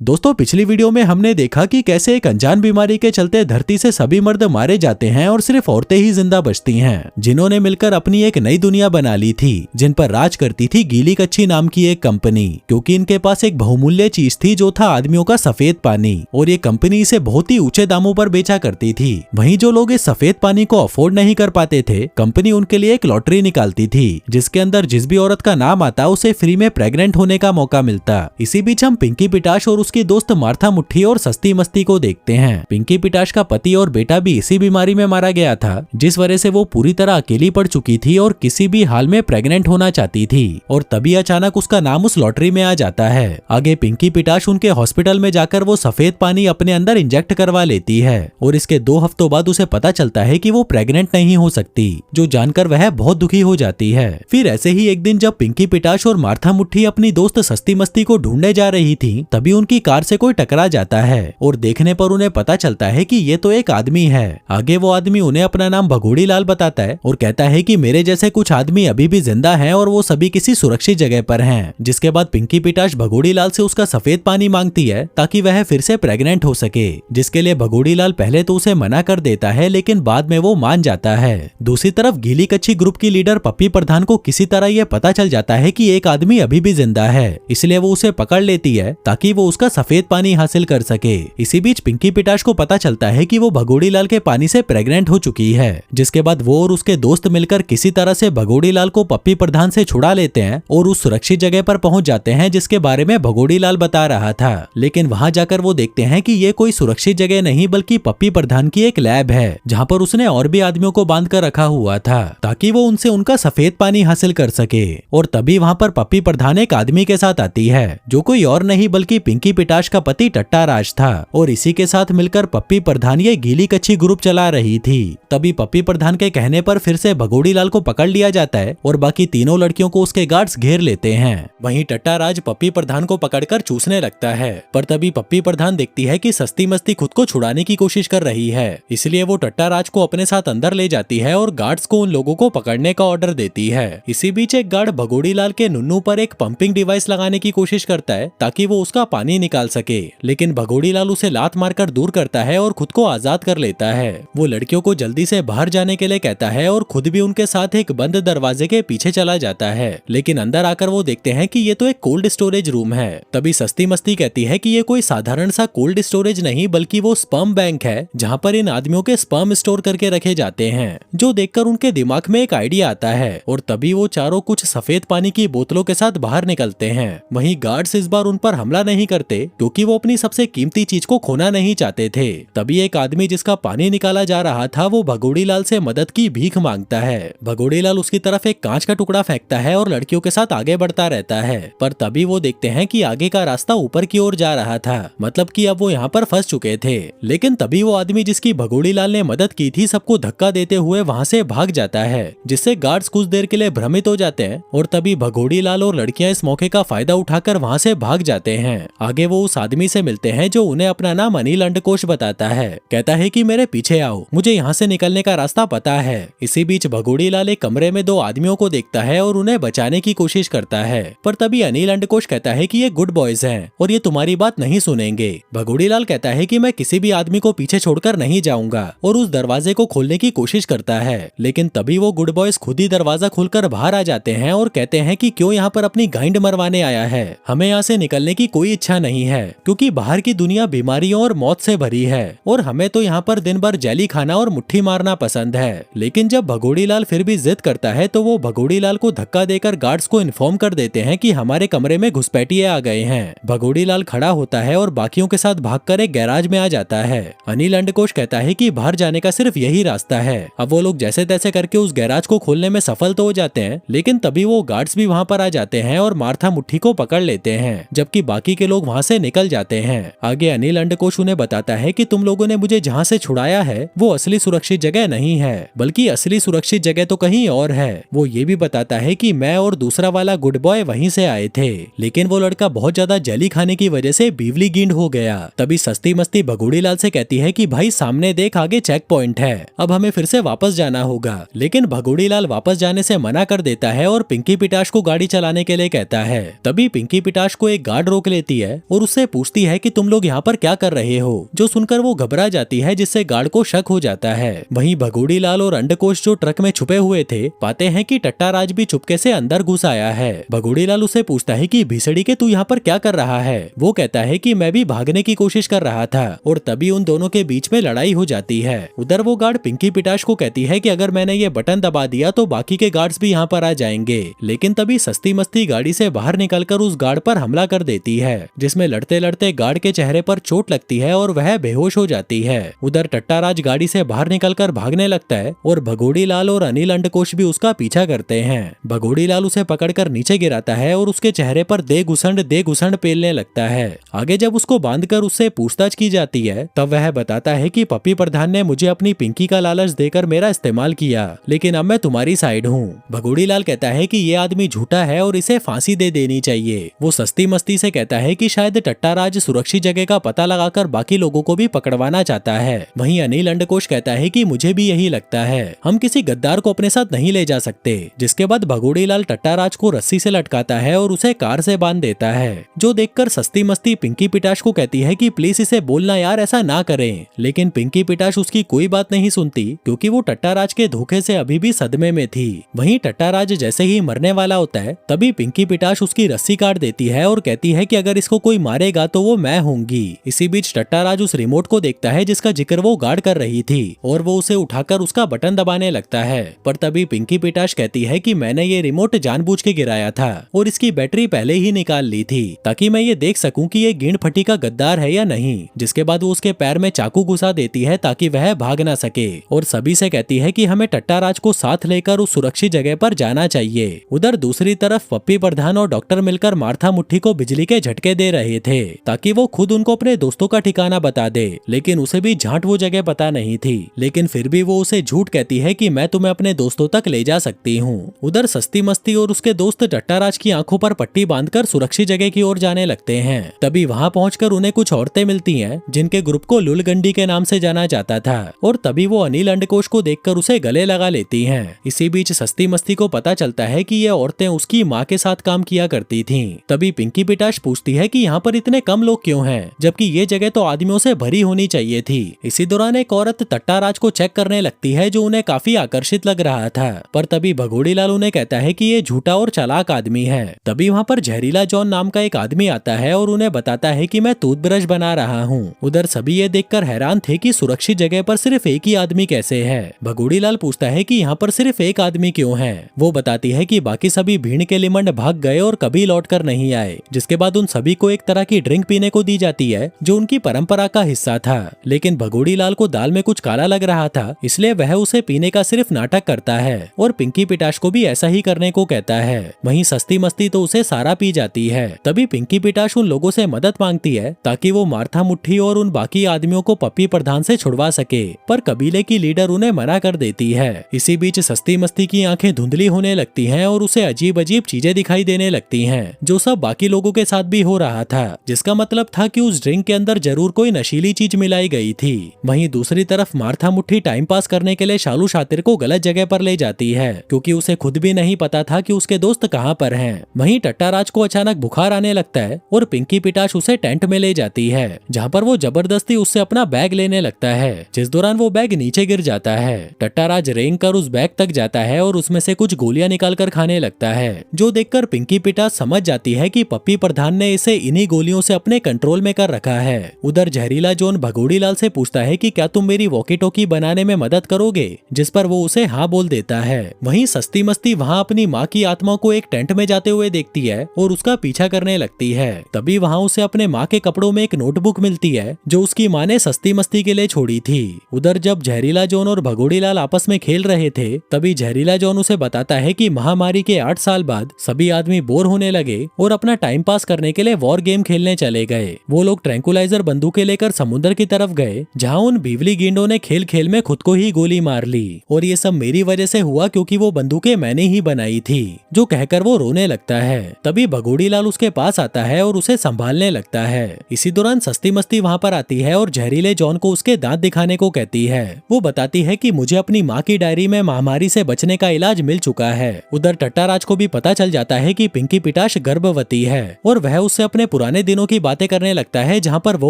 दोस्तों, पिछली वीडियो में हमने देखा कि कैसे एक अनजान बीमारी के चलते धरती से सभी मर्द मारे जाते हैं और सिर्फ औरतें ही जिंदा बचती हैं, जिन्होंने मिलकर अपनी एक नई दुनिया बना ली थी जिन पर राज करती थी गीली कच्छी नाम की एक कंपनी। क्योंकि इनके पास एक बहुमूल्य चीज थी जो था आदमियों का सफेद पानी, और ये कंपनी इसे बहुत ही ऊंचे दामों पर बेचा करती थी। वहीं जो लोग इस सफेद पानी को अफोर्ड नहीं कर पाते थे, कंपनी उनके लिए एक लॉटरी निकालती थी जिसके अंदर जिस भी औरत का नाम आता उसे फ्री में प्रेग्नेंट होने का मौका मिलता। इसी बीच हम पिंकी पिटाश और उसकी दोस्त मार्था मुट्ठी और सस्ती मस्ती को देखते हैं। पिंकी पिटाश का पति और बेटा भी इसी बीमारी में मारा गया था, जिस वजह से वो पूरी तरह अकेली पड़ चुकी थी और किसी भी हाल में प्रेग्नेंट होना चाहती थी। और तभी अचानक उसका नाम उस लॉटरी में आ जाता है। आगे पिंकी पिटाश उनके हॉस्पिटल में जाकर वो सफेद पानी अपने अंदर इंजेक्ट करवा लेती है और इसके 2 हफ्तों बाद उसे पता चलता है कि वो प्रेग्नेंट नहीं हो सकती, जो जानकर वह बहुत दुखी हो जाती है। फिर ऐसे ही एक दिन जब पिंकी पिटाश और मार्था मुट्ठी अपनी दोस्त सस्ती मस्ती को ढूंढने जा रही थी, तभी उनकी कार से कोई टकरा जाता है और देखने पर उन्हें पता चलता है कि ये तो एक आदमी है। आगे वो आदमी उन्हें अपना नाम भगोड़ी लाल बताता है और कहता है कि मेरे जैसे कुछ आदमी अभी भी जिंदा हैं और वो सभी किसी सुरक्षित जगह पर हैं। जिसके बाद पिंकी पिटाश भगोड़ी लाल से उसका सफेद पानी मांगती है ताकि वह फिर से प्रेग्नेंट हो सके, जिसके लिए भगोड़ी लाल पहले तो उसे मना कर देता है, लेकिन बाद में वो मान जाता है। दूसरी तरफ गीली कच्छी ग्रुप की लीडर पप्पी प्रधान को किसी तरह यह पता चल जाता है कि एक आदमी अभी भी जिंदा है, इसलिए वो उसे पकड़ लेती है ताकि वो उसका सफेद पानी हासिल कर सके। इसी बीच पिंकी पिटाश को पता चलता है कि वो भगोड़ी लाल के पानी से प्रेग्नेंट हो चुकी है, जिसके बाद वो और उसके दोस्त मिलकर किसी तरह से भगोड़ी लाल को पप्पी प्रधान से छुड़ा लेते हैं और उस सुरक्षित जगह पर पहुंच जाते हैं जिसके बारे में भगोड़ी लाल बता रहा था। लेकिन वहां जाकर वो देखते हैं कि ये कोई सुरक्षित जगह नहीं बल्कि पप्पी प्रधान की एक लैब है, जहां पर उसने और भी आदमियों को बांध कर रखा हुआ था ताकि वो उनसे उनका सफेद पानी हासिल कर सके। और तभी वहां पर पप्पी प्रधान एक आदमी के साथ आती है जो कोई और नहीं बल्कि पिंकी पिटाश का पति टट्टा राज था, और इसी के साथ मिलकर पप्पी प्रधान ये गीली कच्छी ग्रुप चला रही थी। तभी पप्पी प्रधान के कहने पर फिर से भगोड़ी लाल को पकड़ लिया जाता है और बाकी तीनों लड़कियों को उसके गार्ड्स घेर लेते हैं। वहीं टट्टा राज पप्पी प्रधान को पकड़कर चूसने लगता है, पर तभी पप्पी प्रधान देखती है कि सस्ती मस्ती खुद को छुड़ाने की कोशिश कर रही है, इसलिए वो टट्टा राज को अपने साथ अंदर ले जाती है और गार्ड्स को उन लोगों को पकड़ने का ऑर्डर देती है। इसी बीच एक गार्ड भगोड़ी लाल के नुन्नू पर एक पंपिंग डिवाइस लगाने की कोशिश करता है ताकि वो उसका पानी निकाल सके, लेकिन भगोड़ी लाल उसे लात मारकर दूर करता है और खुद को आजाद कर लेता है। वो लड़कियों को जल्दी से बाहर जाने के लिए कहता है और खुद भी उनके साथ एक बंद दरवाजे के पीछे चला जाता है, लेकिन अंदर आकर वो देखते हैं कि ये तो एक कोल्ड स्टोरेज रूम है। तभी सस्ती मस्ती कहती है कि ये कोई साधारण सा कोल्ड स्टोरेज नहीं बल्कि वो स्पर्म बैंक है जहाँ पर इन आदमियों के स्पर्म स्टोर करके रखे जाते हैं, जो देखकर उनके दिमाग में एक आइडिया आता है और तभी वो चारों कुछ सफेद पानी की बोतलों के साथ बाहर निकलते हैं। वहीं गार्ड्स इस बार उन पर हमला नहीं करते क्योंकि वो अपनी सबसे कीमती चीज को खोना नहीं चाहते थे। तभी एक आदमी जिसका पानी निकाला जा रहा था वो भगोड़ी लाल से मदद की भीख मांगता है। भगोड़ी लाल उसकी तरफ एक कांच का टुकड़ा फेंकता है और लड़कियों के साथ आगे बढ़ता रहता है, पर तभी वो देखते हैं कि आगे का रास्ता ऊपर की ओर जा रहा था, मतलब कि अब वो यहाँ पर फंस चुके थे। लेकिन तभी वो आदमी जिसकी भगोड़ी लाल ने मदद की थी सबको धक्का देते हुए वहाँ से भाग जाता है, जिससे गार्ड्स कुछ देर के लिए भ्रमित हो जाते हैं और तभी भगोड़ी लाल और लड़कियां इस मौके का फायदा उठाकर वहाँ से भाग जाते हैं। आगे वो उस आदमी से मिलते हैं जो उन्हें अपना नाम अनिल अंडकोश बताता है, कहता है कि मेरे पीछे आओ, मुझे यहाँ से निकलने का रास्ता पता है। इसी बीच भगोड़ी लाल एक कमरे में 2 आदमियों को देखता है और उन्हें बचाने की कोशिश करता है, पर तभी अनिल अंडकोश कहता है कि ये गुड बॉयज हैं और ये तुम्हारी बात नहीं सुनेंगे। भगोड़ी लाल कहता है कि मैं किसी भी आदमी को पीछे छोड़कर नहीं जाऊंगा और उस दरवाजे को खोलने की कोशिश करता है, लेकिन तभी वो गुड बॉयज खुद ही दरवाजा खोलकर बाहर आ जाते हैं और कहते हैं कि क्यों यहाँ पर अपनी गाइंड मरवाने आया है, हमें यहाँ से निकलने की कोई इच्छा नहीं है क्योंकि बाहर की दुनिया बीमारियों और मौत से भरी है और हमें तो यहाँ पर दिन भर जेली खाना और मुट्ठी मारना पसंद है। लेकिन जब भगोड़ी लाल फिर भी जिद करता है तो वो भगोड़ी लाल को धक्का देकर गार्ड्स को इन्फॉर्म कर देते हैं कि हमारे कमरे में घुसपैठिए आ गए हैं। भगोड़ी लाल खड़ा होता है और बाकियों के साथ भागकर एक गैराज में आ जाता है। अनिल अंडकोश कहता है कि बाहर जाने का सिर्फ यही रास्ता है। अब वो लोग जैसे तैसे करके उस गैराज को खोलने में सफल तो हो जाते हैं, लेकिन तभी वो गार्ड्स भी वहाँ पर आ जाते हैं और मार्था मुट्ठी को पकड़ लेते हैं, जबकि बाकी के लोग वहाँ से निकल जाते हैं। आगे अनिल अंडकोश उन्हें बताता है कि तुम लोगों ने मुझे जहाँ से छुड़ाया है वो असली सुरक्षित जगह नहीं है, बल्कि असली सुरक्षित जगह तो कहीं और है। वो ये भी बताता है कि मैं और दूसरा वाला गुड बॉय वहीं से आए थे, लेकिन वो लड़का बहुत ज्यादा जेली खाने की वजह से बीवली गिंड हो गया। तभी सस्ती मस्ती भगोड़ी लाल से कहती है कि भाई सामने देख, आगे चेक पॉइंट है, अब हमें फिर से वापस जाना होगा। लेकिन भगोड़ी लाल वापस जाने से मना कर देता है और पिंकी पिटाश को गाड़ी चलाने के लिए कहता है। तभी पिंकी पिटाश को एक गार्ड रोक लेती है और उससे पूछती है कि तुम लोग यहाँ पर क्या कर रहे हो, जो सुनकर वो घबरा जाती है, जिससे गार्ड को शक हो जाता है। वहीं भगोड़ी लाल और अंडकोश जो ट्रक में छुपे हुए थे, पाते हैं कि टट्टाराज भी चुपके से अंदर घुस आया है। भगोड़ी लाल उसे पूछता है कि भीसड़ी के तू यहाँ पर क्या कर रहा है। वो कहता है कि मैं भी भागने की कोशिश कर रहा था, और तभी उन दोनों के बीच में लड़ाई हो जाती है। उधर वो गार्ड पिंकी पिटाश को कहती है कि अगर मैंने ये बटन दबा दिया तो बाकी के गार्ड्स भी यहाँ पर आ जाएंगे, लेकिन तभी सस्ती मस्ती गाड़ी से बाहर निकलकर उस गार्ड पर हमला कर देती है, जिसमें लड़ते लड़ते गार्ड के चेहरे पर चोट लगती है और वह बेहोश हो जाती है। उधर टट्टाराज गाड़ी से बाहर निकलकर भागने लगता है और भगोड़ी लाल और अनिल अंडकोश भी उसका पीछा करते हैं। भगोड़ी लाल उसे पकड़कर नीचे गिराता है और उसके चेहरे पर दे घुसंड पेलने लगता है। आगे जब उसको बांधकर उससे पूछताछ की जाती है, तब वह बताता है कि पप्पी प्रधान ने मुझे अपनी पिंकी का लालच देकर मेरा इस्तेमाल किया, लेकिन अब मैं तुम्हारी साइड हूँ। भगोड़ी लाल कहता है कि ये आदमी झूठा है और इसे फांसी दे देनी चाहिए। वो सस्ती मस्ती से कहता है कि शायद टट्टाराज सुरक्षित जगह का पता लगाकर बाकी लोगों को भी पकड़वाना चाहता है। वहीं अनिल अंडकोश कहता है कि मुझे भी यही लगता है, हम किसी गद्दार को अपने साथ नहीं ले जा सकते। जिसके बाद भगोड़ी लाल टट्टाराज को रस्सी से लटकाता है और उसे कार से बांध देता है, जो देखकर सस्ती मस्ती पिंकी पिटाश को कहती है कि प्लीज इसे बोलना यार, ऐसा ना करें। लेकिन पिंकी पिटाश उसकी कोई बात नहीं सुनती, क्योंकि वो टट्टाराज के धोखे से अभी भी सदमे में थी। वहीं टट्टाराज जैसे ही मरने वाला होता है, तभी पिंकी पिटाश उसकी रस्सी काट देती है और कहती है कि अगर इसको कोई मारेगा तो वो मैं होंगी। इसी बीच टट्टाराज उस रिमोट को देखता है जिसका जिक्र वो गार्ड कर रही थी, और वो उसे उठाकर उसका बटन दबाने लगता है। पर तभी पिंकी पिटाश कहती है कि मैंने ये रिमोट जानबूझ के गिराया था और इसकी बैटरी पहले ही निकाल ली थी, ताकि मैं ये देख सकूं कि ये गेंड फटी का गद्दार है या नहीं। जिसके बाद वो उसके पैर में चाकू घुसा देती है ताकि वह भाग ना सके, और सभी से कहती है कि हमें टट्टाराज को साथ लेकर उस सुरक्षित जगह पर जाना चाहिए। उधर दूसरी तरफ पप्पी प्रधान और डॉक्टर मिलकर मार्था मुट्ठी को बिजली के झटके दे रहे थे, ताकि वो खुद उनको अपने दोस्तों का ठिकाना बता दे। लेकिन उसे भी झांट वो जगह पता नहीं थी, लेकिन फिर भी वो उसे झूठ कहती है कि मैं तुम्हें अपने दोस्तों तक ले जा सकती हूँ। उधर सस्ती मस्ती और उसके दोस्त टट्टाराज की आंखों पर पट्टी बांधकर सुरक्षित जगह की ओर जाने लगते हैं। तभी वहाँ पहुंचकर उन्हें कुछ औरतें मिलती हैं, जिनके ग्रुप को लुलगंडी के नाम से जाना जाता था, और तभी वो अनिल अंडकोश को देखकर उसे गले लगा लेती हैं। इसी बीच सस्ती मस्ती को पता चलता है कि ये औरतें उसकी माँ के साथ काम किया करती थीं। तभी पिंकी पिटाश पूछती है कि यहाँ पर इतने कम लोग क्यों हैं, जबकि ये जगह तो आदमियों से भरी होनी चाहिए थी। इसी दौरान एक औरत टट्टाराज को चेक करने लगती है, जो उन्हें काफी आकर्षित लग रहा था। पर तभी भगोड़ी लाल उन्हें कहता है कि ये झूठा और चालाक आदमी है। तभी वहाँ पर जहरीला जॉन नाम का एक आदमी आता है और उन्हें बताता है कि मैं टूथब्रश बना रहा हूँ। उधर सभी ये देखकर हैरान थे कि सुरक्षित जगह पर सिर्फ एक ही आदमी कैसे है। भगोड़ी लाल पूछता है कि यहाँ पर सिर्फ एक आदमी क्यों है। वो बताती है कि बाकी सभी भीड़ के लिमंड भाग गए और कभी लौट कर नहीं आए। जिसके बाद उन सभी को एक तरह की ड्रिंक पीने को दी जाती है, जो उनकी परंपरा का हिस्सा था। लेकिन भगोड़ी लाल को दाल में कुछ काला लग रहा था, इसलिए वह उसे पीने का सिर्फ नाटक करता है और पिंकी पिटाश को भी ऐसा ही करने को कहता है। वहीं सस्ती मस्ती तो उसे सारा पी जाती है। तभी पिंकी पिटाश उन लोगों से मदद मांगती है, ताकि वो मार्था मुट्ठी और उन बाकी आदमियों को पप्पी प्रधान से छुड़वा सके, पर कबीले की लीडर उन्हें मना कर देती है। इसी बीच सस्ती मस्ती की आंखें धुंधली होने लगती हैं और उसे अजीब अजीब चीजें दिखाई देने लगती हैं, जो सब बाकी लोगों के साथ भी हो रहा था, जिसका मतलब था कि उस ड्रिंक के अंदर जरूर कोई नशीली चीज मिलाई गई थी। वहीं दूसरी तरफ मार्था मुट्ठी टाइम पास करने के लिए शालू शातिर को गलत जगह पर ले जाती है, क्योंकि उसे खुद भी नहीं पता था कि उसके दोस्त कहाँ पर हैं। वहीं टट्टाराज को अचानक बुखार आने लगता है और पिंकी पिटाश उसे टेंट में ले जाती है, जहाँ पर वो जबरदस्ती उससे अपना बैग लेने लगता है, जिस दौरान वो बैग नीचे गिर जाता है। टट्टाराज रेंग कर उस बैग तक जाता है और उसमें से कुछ गोलियां निकाल कर खाने लगता है, जो देखकर पिंकी पिटाश समझ जाती है कि पप्पी प्रधान ने इसे इन्हीं गोलियों से अपने कंट्रोल में कर रखा है। उधर जहरीला जॉन भगोड़ी लाल से पूछता है कि क्या तुम मेरी वॉकी टॉकी बनाने में मदद करोगे, जिस पर वो उसे हाँ बोल देता है। वहीं सस्ती मस्ती वहाँ अपनी माँ की आत्मा को एक टेंट में जाते हुए देखती है और उसका पीछा करने लगती है। तभी वहाँ उसे अपने माँ के कपड़ों में एक नोटबुक मिलती है, जो उसकी माँ ने सस्ती मस्ती के लिए छोड़ी थी। उधर जब जहरीला जॉन और भगोड़ी लाल आपस में खेल रहे थे, तभी जहरीला जॉन उसे बताता है कि महामारी के 8 साल बाद सभी आदमी बोर होने लगे और अपना टाइम पास करने के लिए वॉर गेम खेलने चले गए। वो लोग ट्रैंकुलाइजर बंदूकें लेकर समुद्र की तरफ गए, जहाँ उन बिजली गेंडों ने खेल खेल में खुद को ही गोली मार ली, और ये सब मेरी वजह से हुआ क्योंकि वो बंदूकें मैंने ही बनाई थी, जो कहकर वो रोने लगता है। तभी भगोड़ी लाल उसके पास आता है और उसे संभालने लगता है। इसी दौरान सस्ती मस्ती वहाँ पर आती है और जहरीले जॉन को उसके दांत दिखाने को कहती है। वो बताती है कि मुझे अपनी माँ की डायरी में महामारी से बचने का इलाज मिल चुका है। उधर टट्टाराज को भी पता चल जाता है कि पिंकी पिटाश गर्भवती है और वह उससे अपने पुराने दिनों की बातें करने लगता है जहाँ पर वो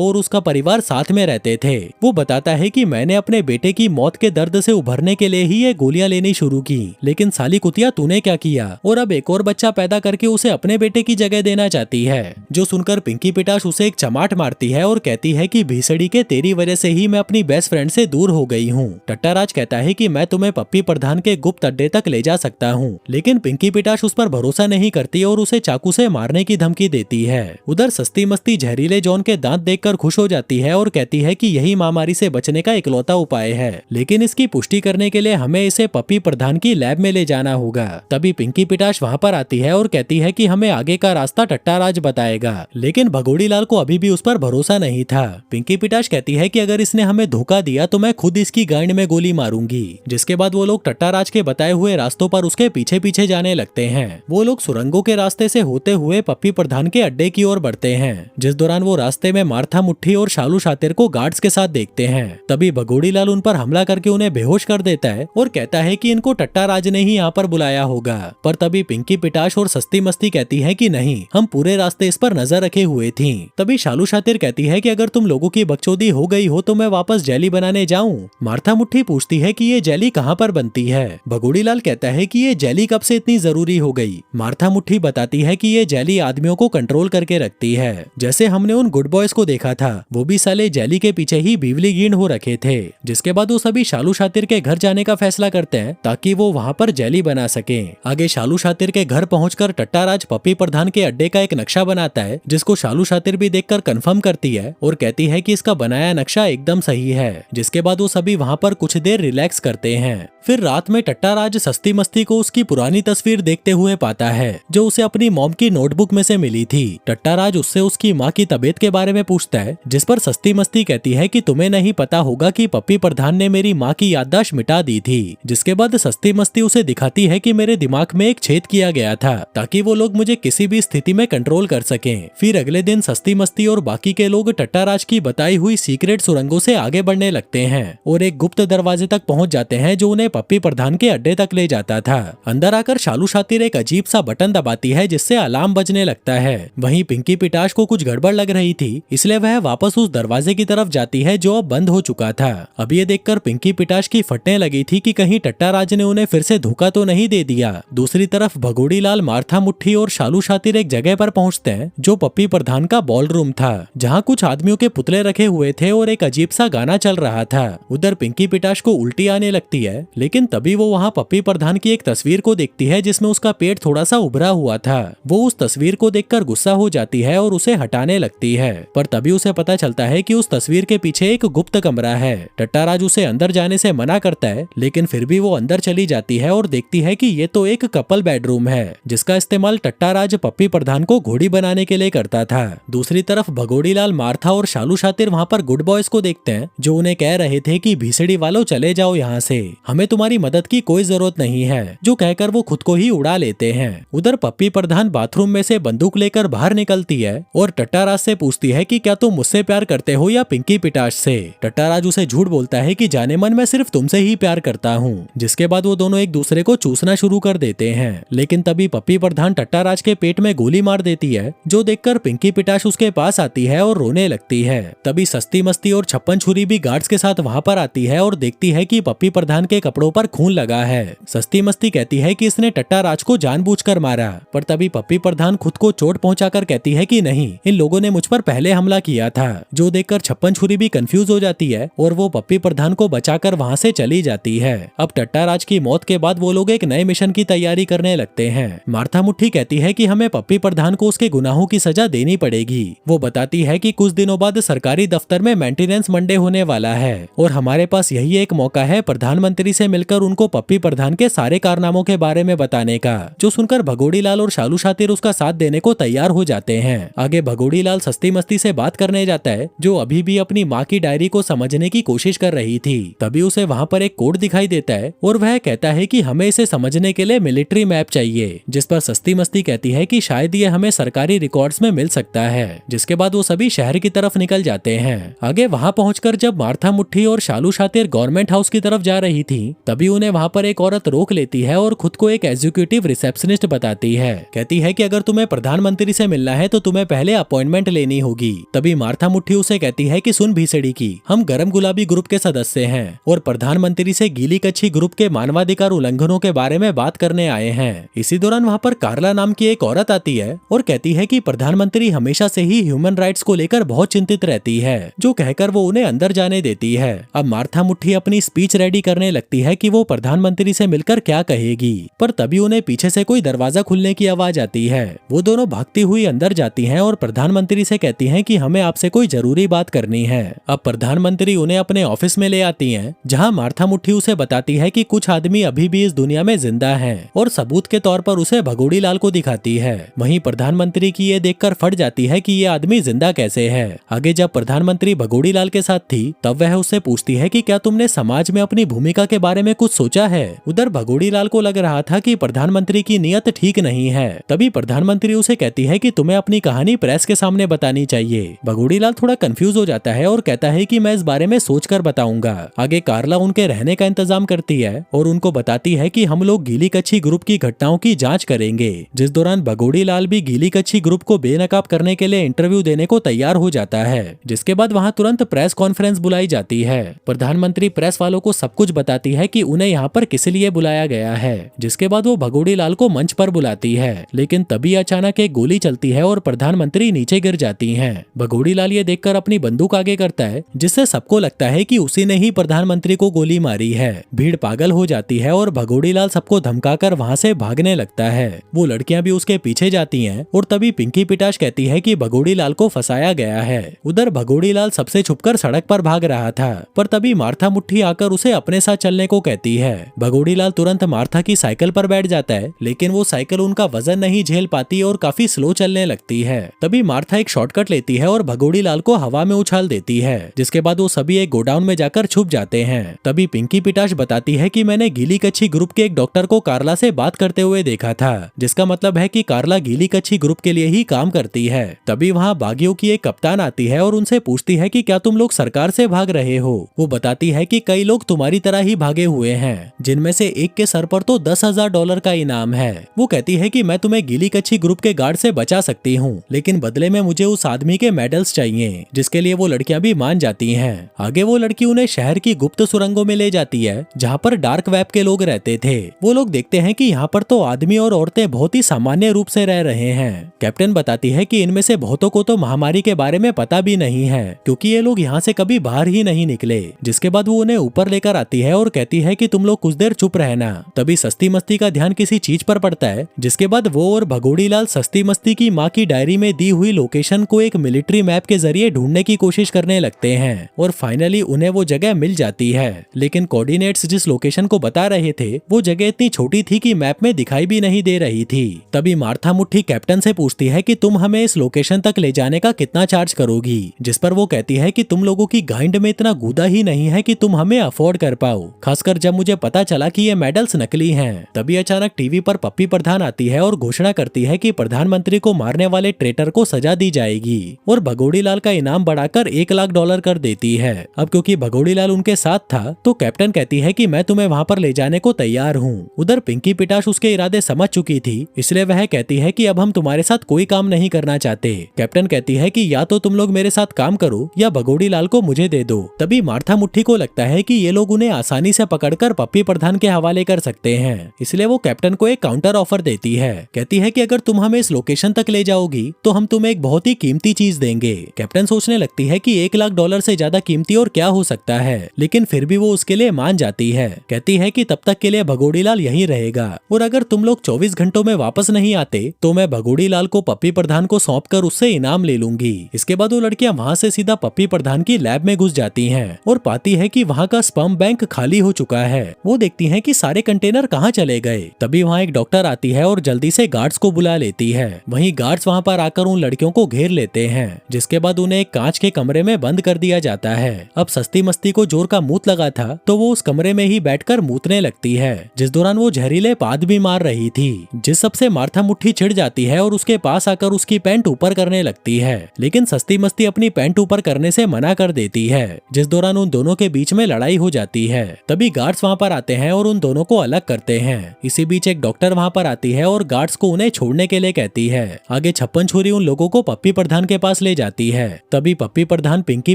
और उसका परिवार साथ में रहते थे। वो बताता है कि मैंने अपने बेटे की मौत के दर्द से उभरने के लिए ही ये गोलियां लेनी शुरू की, लेकिन साली कुतिया तूने क्या किया, और अब एक और बच्चा पैदा करके उसे अपने बेटे की जगह देना चाहती है। जो सुनकर पिंकी पिटाश उसे एक चमाट मारती है और कहती है कि भीसड़ी के तेरी वजह से ही मैं अपनी बेस्ट फ्रेंड से दूर हो गई हूँ। टट्टाराज कहता है कि मैं तुम्हें पप्पी प्रधान के गुप्त अड्डे तक ले जा सकता हूँ, लेकिन पिंकी पिटाश उस पर भरोसा नहीं करती और उसे चाकू से मारने की धमकी देती है। उधर सस्ती मस्ती जहरीले जॉन के दांत देखकर खुश हो जाती है और कहती है कि यही महामारी से बचने का इकलौता उपाय है, लेकिन इसकी पुष्टि करने के लिए हमें इसे पप्पी प्रधान की लैब में ले जाना होगा। तभी पिंकी पिटाश वहाँ पर आती है और कहती है कि हमें आगे का रास्ता टट्टाराज बताएगा, लेकिन भगोड़ी लाल को अभी भी उस पर भरोसा नहीं था। पिंकी पिटाश कहती है कि अगर इसने हमें धोखा दिया तो मैं खुद इसकी गांड में गोली मारूंगी। जिसके बाद वो लोग टट्टाराज के बताए हुए रास्तों पर उसके पीछे पीछे जाने लगते हैं। वो लोग सुरंगों के रास्ते से होते हुए पप्पी प्रधान के अड्डे की ओर बढ़ते हैं, जिस दौरान वो रास्ते में मार्था मुट्ठी और शालू शातिर को गार्ड्स के साथ देखते हैं। तभी भगोड़ी लाल उन पर हमला करके उन्हें बेहोश कर देता है और कहता है कि इनको टट्टाराज ने ही यहाँ पर बुलाया होगा। पर तभी पिंकी पिटाश और सस्ती मस्ती कहती है कि नहीं, हम पूरे रास्ते इस पर नजर रखे हुए थी। तभी शालू शातिर कहती है कि अगर तुम लोगों की बकचोदी हो गई हो तो मैं वापस जेली बनाने जाऊं। मार्था मुट्ठी पूछती है कि ये जेली कहाँ पर बनती है। भगोड़ी लाल कहता है कि ये जेली कब से इतनी जरूरी हो गई। मार्था मुट्ठी बताती है कि ये जेली आदमियों को कंट्रोल करके रखती है, जैसे हमने उन गुड बॉयज को देखा था, वो भी साले जेली के पीछे ही बीवली गींड हो रखे थे। जिसके बाद वो सभी शालू शातिर के घर जाने का फैसला करते हैं ताकि वो वहाँ पर जेली बना सके। आगे शालू शातिर के घर पहुंचकर टट्टाराज पप्पी प्रधान के अड्डे का एक नक्शा बनाता है, जिसको शालू शातिर भी देखकर कंफर्म करती है और कहती है कि इसका बनाया नक्शा एकदम सही है। जिसके बाद वो सभी वहाँ पर कुछ देर रिलैक्स करते हैं। फिर रात में टट्टाराज सस्ती मस्ती को उसकी पुरानी तस्वीर देखते हुए पाता है, जो उसे अपनी मॉम की नोटबुक में से मिली थी। टट्टाराज उससे उसकी माँ की तबीयत के बारे में पूछता है, जिस पर सस्ती मस्ती कहती है कि तुम्हें नहीं पता होगा कि पप्पी प्रधान ने मेरी माँ की याददाश्त मिटा दी थी। जिसके बाद सस्ती मस्ती उसे दिखाती है कि मेरे दिमाग में एक छेद किया गया था ताकि वो लोग मुझे किसी भी स्थिति में कंट्रोल कर सकें। फिर अगले दिन सस्ती मस्ती और बाकी के लोग टट्टाराज की बताई हुई सीक्रेट सुरंगों से आगे बढ़ने लगते हैं और एक गुप्त दरवाजे तक पहुंच जाते हैं जो उन्हें पप्पी प्रधान के अड्डे तक ले जाता था। अंदर आकर शालू शातिर एक अजीब सा बटन दबाती है जिससे अलार्म बजने लगता है। वहीं पिंकी पिटाश को कुछ गड़बड़ लग रही थी, इसलिए वह वापस उस दरवाजे की तरफ जाती है जो अब बंद हो चुका था। अब ये देखकर पिंकी पिटाश की फटने लगी थी कि कहीं टट्टाराज ने उन्हें फिर से धोखा तो नहीं दे दिया। दूसरी तरफ भगोड़ी लाल, मार्था मुट्ठी और शालू शातिर एक जगह पर पहुंचते हैं जो पप्पी प्रधान का बॉल रूम था, जहाँ कुछ आदमियों के पुतले रखे हुए थे और एक अजीब सा गाना चल रहा था। उधर पिंकी पिटाश को उल्टी आने लगती है, लेकिन तभी वो वहाँ पप्पी प्रधान की एक तस्वीर को देखती है जिसमें उसका पेट थोड़ा सा उभरा हुआ था। वो उस तस्वीर को देखकर गुस्सा हो जाती है और उसे हटाने लगती है, पर तभी उसे पता चलता है कि उस तस्वीर के पीछे एक गुप्त कमरा है। टट्टाराज उसे अंदर जाने से मना करता है, लेकिन फिर भी वो अंदर चली जाती है और देखती है कि ये तो एक कपल बेडरूम है जिसका इस्तेमाल टट्टाराज पप्पी प्रधान को घोड़ी बनाने के लिए करता था। दूसरी तरफ भगोड़ी लाल, मार्था और शालू शातिर वहाँ पर गुड बॉयज को देखते हैं जो उन्हें कह रहे थे कि भीसड़ी वालों चले जाओ यहाँ से, हमें तुम्हारी मदद की कोई जरूरत नहीं है, जो कहकर वो खुद को ही उड़ा लेते हैं। उधर पप्पी प्रधान बाथरूम में से बंदूक लेकर बाहर निकलती है और टट्टाराज से पूछती है कि क्या तुम मुझसे प्यार करते हो या पिंकी पिटाश से। टट्टाराज उसे झूठ बोलता है कि जाने मन मैं सिर्फ तुमसे ही प्यार करता हूँ। जिसके बाद वो दोनों एक दूसरे को चूसना शुरू कर देते हैं, लेकिन तभी पप्पी प्रधान टट्टाराज के पेट में गोली मार देती है, जो देखकर पिंकी पिटाश उसके पास आती है और रोने लगती है। तभी सस्ती मस्ती और छप्पन छुरी भी गार्ड्स के साथ वहाँ पर आती है और देखती है कि पप्पी प्रधान के कपड़ों पर खून लगा है। सस्ती मस्ती कहती है कि इसने टट्टाराज को जानबूझकर मारा, पर तभी पप्पी प्रधान खुद को चोट पहुंचाकर कहती है कि नहीं, इन लोगों ने मुझ पर पहले हमला किया था। जो देखकर छप्पन छुरी भी कंफ्यूज हो जाती है और वो पप्पी प्रधान को बचाकर वहाँ से चली जाती है। अब टट्टाराज की मौत के बाद वो लोग एक नए मिशन की तैयारी करने लगते हैं। मार्था मुट्ठी कहती है कि हमें पप्पी प्रधान को उसके गुनाहों की सजा देनी पड़ेगी। वो बताती है कि कुछ दिनों बाद सरकारी दफ्तर में मेंटेनेंस मंडे होने वाला है और हमारे पास यही एक मौका है प्रधानमंत्री से मिलकर उनको पप्पी प्रधान के सारे कारनामों के बारे में बताने का। जो सुनकर भगोड़ी लाल और शालू शातिर उसका साथ देने को तैयार हो जाते हैं। आगे भगोड़ी लाल सस्ती मस्ती से बात करने जाता है, जो अभी भी अपनी माँ की डायरी को समझने की कोशिश कर रही थी। तभी उसे वहाँ पर एक कोड दिखाई देता है और वह कहता है कि हमें इसे समझने के लिए मिलिट्री मैप चाहिए, जिस पर सस्ती मस्ती कहती है कि शायद ये हमें सरकारी रिकॉर्ड्स में मिल सकता है। जिसके बाद वो सभी शहर की तरफ निकल जाते हैं। आगे वहाँ पहुंचकर जब मार्था मुट्ठी और शालू शातिर गवर्नमेंट हाउस की तरफ जा रही थी, तभी उन्हें वहाँ पर एक औरत रोक लेती है और खुद को एक एग्जीक्यूटिव रिसेप्शनिस्ट बताती है। कहती है कि अगर तुम्हें प्रधानमंत्री से मिलना है तो तो तुम्हें पहले अपॉइंटमेंट लेनी होगी। तभी मार्था मुट्ठी उसे कहती है कि सुन भीसड़ी की, हम गरम गुलाबी ग्रुप के सदस्य हैं और प्रधानमंत्री से गीली कच्छी ग्रुप के मानवाधिकार उल्लंघनों के बारे में बात करने आए हैं। इसी दौरान वहाँ पर कार्ला नाम की एक औरत आती है और कहती है कि प्रधानमंत्री हमेशा से ही ह्यूमन राइट्स को लेकर बहुत चिंतित रहती है, जो कहकर वो उन्हें अंदर जाने देती है। अब मार्था मुट्ठी अपनी स्पीच रेडी करने लगती है कि वो प्रधानमंत्री से मिलकर क्या कहेगी, पर तभी उन्हें पीछे से कोई दरवाजा खुलने की आवाज आती है। वो दोनों भागती हुई अंदर जाती हैं और प्रधानमंत्री से कहती हैं कि हमें आपसे कोई जरूरी बात करनी है। अब प्रधानमंत्री उन्हें अपने ऑफिस में ले आती हैं, जहां मार्था मुट्ठी उसे बताती है कि कुछ आदमी अभी भी इस दुनिया में जिंदा हैं और सबूत के तौर पर उसे भगोड़ी लाल को दिखाती है। वहीं प्रधानमंत्री की ये देखकर फट जाती है कि ये आदमी जिंदा कैसे है। आगे जब प्रधानमंत्री भगोड़ी लाल के साथ थी तब वह उससे पूछती है कि क्या तुमने समाज में अपनी भूमिका के बारे में कुछ सोचा है। उधर भगोड़ी लाल को लग रहा था कि प्रधानमंत्री की नीयत ठीक नहीं है। तभी प्रधानमंत्री उसे कहती है कि तुम्हें अपनी कहानी प्रेस के सामने बतानी चाहिए। भगोड़ी लाल थोड़ा कंफ्यूज हो जाता है और कहता है कि मैं इस बारे में सोचकर बताऊंगा। आगे कार्ला उनके रहने का इंतजाम करती है और उनको बताती है कि हम लोग गीली कच्छी ग्रुप की घटनाओं की जांच करेंगे, जिस दौरान भगोड़ी लाल भी गीली कच्छी ग्रुप को बेनकाब करने के लिए इंटरव्यू देने को तैयार हो जाता है। जिसके बाद वहाँ तुरंत प्रेस कॉन्फ्रेंस बुलाई जाती है। प्रधानमंत्री प्रेस वालों को सब कुछ बताती है कि उन्हें यहाँ पर किस लिए बुलाया गया है। जिसके बाद वो भगोड़ी लाल को मंच पर बुलाती है, लेकिन तभी अचानक एक गोली चलती है और प्रधानमंत्री नीचे गिर जाती हैं। भगोड़ी लाल ये देखकर अपनी बंदूक आगे करता है, जिससे सबको लगता है कि उसी ने ही प्रधानमंत्री को गोली मारी है। भीड़ पागल हो जाती है और भगोड़ी लाल सबको धमकाकर वहाँ से भागने लगता है। वो लड़कियां भी उसके पीछे जाती हैं और तभी पिंकी पिटाश कहती है कि भगोड़ी लाल को फंसाया गया है। उधर भगोड़ी लाल सबसे छुपकर सड़क पर भाग रहा था, पर तभी मार्था मुट्ठी आकर उसे अपने साथ चलने को कहती है। भगोड़ी लाल तुरंत मार्था की साइकिल पर बैठ जाता है, लेकिन वो साइकिल उनका वजन नहीं झेल पाती और काफी स्लो चलने लगती है। तभी मार्था एक शॉर्टकट लेती है और भगोड़ी लाल को हवा में उछाल देती है, जिसके बाद वो सभी एक गोडाउन में जाकर छुप जाते हैं। तभी पिंकी पिटाश बताती है कि मैंने गीली कच्छी ग्रुप के एक डॉक्टर को कार्ला से बात करते हुए देखा था, जिसका मतलब है कि कार्ला गीली कच्छी ग्रुप के लिए ही काम करती है। तभी वहाँ बागियों की एक कप्तान आती है और उनसे पूछती है कि क्या तुम लोग सरकार से भाग रहे हो। वो बताती है कि कई लोग तुम्हारी तरह ही भागे हुए हैं, जिनमें से एक के सर पर तो $10,000 का इनाम है। वो कहती है कि मैं तुम्हें गीली कच्छी ग्रुप के गार्ड से बचा सकती हूँ, लेकिन बदले में मुझे उस आदमी के मेडल्स चाहिए, जिसके लिए वो लड़कियां भी मान जाती हैं। आगे वो लड़की उन्हें शहर की गुप्त सुरंगों में ले जाती है, जहाँ पर डार्क वेब के लोग रहते थे। वो लोग देखते हैं कि यहाँ पर तो आदमी और औरतें बहुत ही सामान्य रूप से रह रहे हैं। कैप्टन बताती है कि इनमें से बहुतों को तो महामारी के बारे में पता भी नहीं है, क्योंकि ये लोग यहाँ से कभी बाहर ही नहीं निकले। जिसके बाद वो उन्हें ऊपर लेकर आती है और कहती है कि तुम लोग कुछ देर चुप रहना। तभी सस्ती मस्ती का ध्यान किसी चीज पर पड़ता है, जिसके बाद वो और भगोड़ी लाल सस्ती मस्ती की माँ की डायरी में दी हुई लोकेशन को एक मिलिट्री मैप के जरिए ढूंढने की कोशिश करने लगते हैं और फाइनली उन्हें वो जगह मिल जाती है। लेकिन कोऑर्डिनेट्स जिस लोकेशन को बता रहे थे वो जगह इतनी छोटी थी कि मैप में दिखाई भी नहीं दे रही थी। तभी मार्था मुट्ठी कैप्टन से पूछती है कि तुम हमें इस लोकेशन तक ले जाने का कितना चार्ज करोगी, जिस पर वो कहती है कि तुम लोगों की गाइंड में इतना गूदा ही नहीं है कि तुम हमें अफोर्ड कर पाओ, खासकर जब मुझे पता चला कि ये मेडल्स नकली हैं। तभी अचानक टीवी पर पप्पी प्रधान आती है और घोषणा करती है कि प्रधानमंत्री को मारने वाले ट्रेटर को सजा दी जाएगी और भगोड़ी लाल का इनाम बढ़ाकर $1,00,000 कर देती है। अब क्योंकि भगोड़ी लाल उनके साथ था तो कैप्टन कहती है कि मैं तुम्हें वहाँ पर ले जाने को तैयार हूँ। उधर पिंकी पिटाश उसके इरादे समझ चुकी थी, इसलिए वह कहती है कि अब हम तुम्हारे साथ कोई काम नहीं करना चाहते। कैप्टन कहती है कि या तो तुम लोग मेरे साथ काम करो या भगोड़ी लाल को मुझे दे दो। तभी मार्था मुट्ठी को लगता है कि ये लोग उन्हें आसानी से पकड़कर पप्पी प्रधान के हवाले कर सकते हैं, इसलिए वो कैप्टन को एक काउंटर ऑफर देती है। कहती है कि अगर तुम हमें इस लोकेशन तक ले जाओगी तो हम तुम्हें एक बहुत ही कीमती चीज देंगे। कैप्टन सोचने लगती है कि $1,00,000 से ज्यादा कीमती और क्या हो सकता है, लेकिन फिर भी वो उसके लिए मान जाती है। कहती है कि तब तक के लिए भगोड़ी लाल यहीं रहेगा और अगर तुम लोग 24 घंटों में वापस नहीं आते तो मैं भगोड़ी लाल को पप्पी प्रधान को सौंप कर उससे इनाम ले लूंगी। इसके बाद वो लड़कियां वहाँ से सीधा पप्पी प्रधान की लैब में घुस जाती हैं और पाती है कि वहाँ का स्पर्म बैंक खाली हो चुका है। वो देखती हैं कि सारे कंटेनर कहाँ चले गए। तभी वहाँ एक डॉक्टर आती है और जल्दी से गार्ड्स को बुला लेती है। वहीं गार्ड्स वहाँ पर आकर उन लड़कियों को घेर लेते हैं, जिसके बाद उन्हें एक कांच के कमरे में बंद कर दिया जाता है। अब सस्ती मस्ती को जोर का मूत लगा था तो वो उस कमरे में ही बैठकर मूतने लगती है, जिस दौरान वो जहरीले पाद भी मार रही थी, जिस सबसे मार्था मुट्ठी चिढ़ जाती है और उसके पास आकर उसकी पैंट ऊपर करने लगती है। लेकिन सस्ती मस्ती अपनी पैंट ऊपर करने से मना कर देती है, जिस दौरान उन दोनों के बीच में लड़ाई हो जाती है। तभी गार्ड्स वहाँ पर आते हैं और उन दोनों को अलग करते हैं। इसी बीच एक डॉक्टर वहाँ पर आती है और गार्ड्स को उन्हें छोड़ने के लिए कहती है। आगे छप्पन छुरी उन लोगों को पप्पी प्रधान के पास ले जाती है। तभी पप्पी प्रधान पिंकी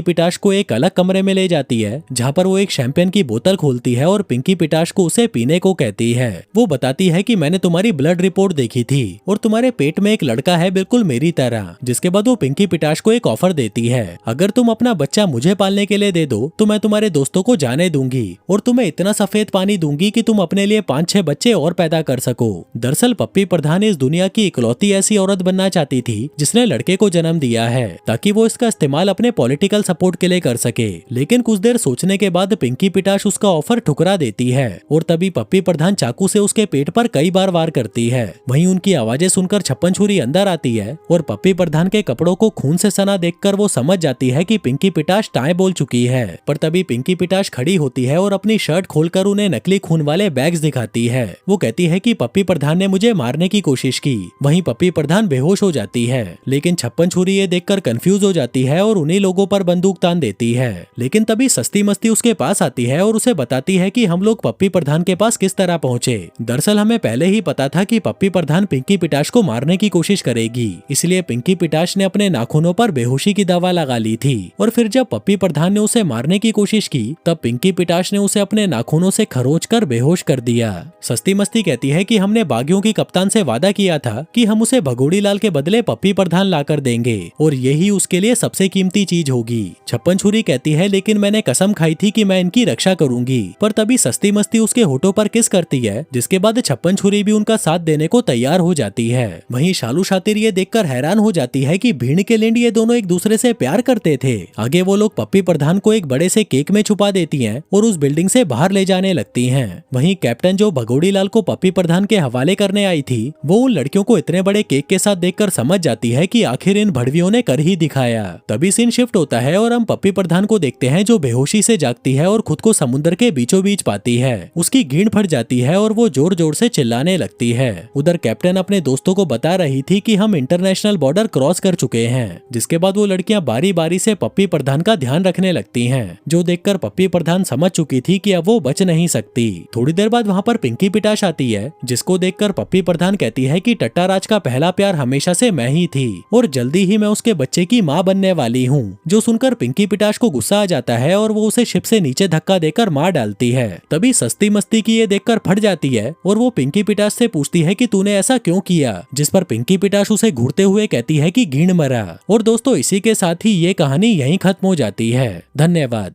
पिटाश को एक अलग कमरे में ले जाती है, जहाँ पर वो एक शैंपेन की बोतल खोलती है और पिंकी पिटाश को उसे पीने को कहती है। वो बताती है कि मैंने तुम्हारी ब्लड रिपोर्ट देखी थी और तुम्हारे पेट में एक लड़का है बिल्कुल मेरी तरह। जिसके बाद वो पिंकी पिटाश को एक ऑफर देती है, अगर तुम अपना बच्चा मुझे पालने के लिए दे दो तो मैं तुम्हारे दोस्तों को जाने दूंगी और तुम्हें इतना सफेद पानी दूंगी कि तुम अपने लिए 5-6 बच्चे और पैदा कर सको। दरअसल पप्पी प्रधान इस दुनिया की इकलौती ऐसी औरत बनना चाहती थी जिसने लड़के को जन्म दिया है, ताकि वो इसका इस्तेमाल अपने पॉलिटिकल सपोर्ट के लिए कर सके। लेकिन कुछ देर सोचने के बाद पिंकी पिटाश उसका ऑफर ठुकरा देती है और तभी पप्पी प्रधान चाकू से उसके पेट पर कई बार वार करती है। वहीं उनकी आवाजें सुनकर छप्पन छुरी अंदर आती है और पप्पी प्रधान के कपड़ों को खून से सना देखकर वो समझ जाती है कि पिंकी पिटाश टाएं बोल चुकी है। पर तभी पिंकी पिटाश खड़ी होती है और अपनी शर्ट खोलकर उन्हें नकली खून वाले बैग्स दिखाती है। वो कहती है कि पप्पी प्रधान ने मुझे मारने की कोशिश की। वहीं पप्पी प्रधान बेहोश हो जाती है, लेकिन छप्पन छुरी ये देखकर कंफ्यूज हो जाती है और उन्हीं लोगों पर बंदूक तान देती है। लेकिन तभी सस्ती मस्ती उसके पास आती है और उसे बताती है कि हम लोग पप्पी प्रधान के पास किस तरह पहुंचे। दरअसल हमें पहले ही पता था कि पप्पी प्रधान पिंकी पिटाश को मारने की कोशिश करेगी, इसलिए पिंकी पिटाश ने अपने नाखूनों पर बेहोशी की दवा लगा ली थी। और फिर जब पप्पी प्रधान ने उसे मारने की कोशिश की तब पिंकी पिटाश ने उसे अपने नाखूनों से खरोच कर बेहोश कर दिया। सस्ती मस्ती कहती है कि हमने बागियों की कप्तान से वादा किया था कि हम उसे भगोड़ी लाल के बदले पप्पी प्रधान लाकर देंगे और यही उसके लिए सबसे कीमती चीज होगी। छप्पन छुरी कहती है लेकिन मैंने कसम खाई थी कि मैं इनकी रक्षा करूंगी। पर तभी सस्ती मस्ती उसके होठों पर किस करती है, जिसके बाद छप्पन छुरी भी उनका साथ देने को तैयार हो जाती है। वहीं शालू शातिर ये देखकर हैरान हो जाती है कि भीड़ के लिंड ये दोनों एक दूसरे से प्यार करते थे। आगे वो लोग पप्पी प्रधान को एक बड़े से केक में छुपा देती हैं और उस बिल्डिंग से बाहर ले जाने लगती हैं। वहीं कैप्टन जो भगोड़ी लाल को पप्पी प्रधान के हवाले करने आई थी, वो उन लड़कियों को इतने बड़े केक के साथ देखकर समझ जाती है कि आखिर इन भड़वियों ने कर ही दिखाया। तभी सीन शिफ्ट होता है और हम पप्पी प्रधान को देखते हैं जो बेहोशी से जागती है और खुद को समुद्र के बीचों बीच पाती है। उसकी गींद फट जाती है और वो जोर जोर से चिल्लाने लगती है। उधर कैप्टन अपने दोस्तों को बता रही थी कि हम इंटरनेशनल बॉर्डर क्रॉस कर चुके हैं, जिसके बाद वो लड़कियां बारी बारी से पप्पी प्रधान का ध्यान रखने लगती हैं, जो देखकर पप्पी प्रधान समझ चुकी थी कि अब वो बच नहीं सकती। थोड़ी देर बाद वहाँ पर पिंकी पिटाश आती है, जिसको देखकर पप्पी प्रधान कहती है कि टट्टाराज का पहला प्यार हमेशा से मैं ही थी और जल्दी ही मैं उसके बच्चे की माँ बनने वाली हूँ। जो सुनकर पिंकी पिटाश को गुस्सा आ जाता है और वो उसे शिप से नीचे धक्का देकर मार डालती है। तभी सस्ती मस्ती की ये देखकर फट जाती है और वो पिंकी पिटाश से पूछती है कि तूने ऐसा क्यों किया, जिस पर पिंकी पिटाश उसे घूरते हुए कहती है कि गींड मरा। और दोस्तों इसी के साथ ही ये कहानी यहीं खत्म हो जाती है। धन्यवाद।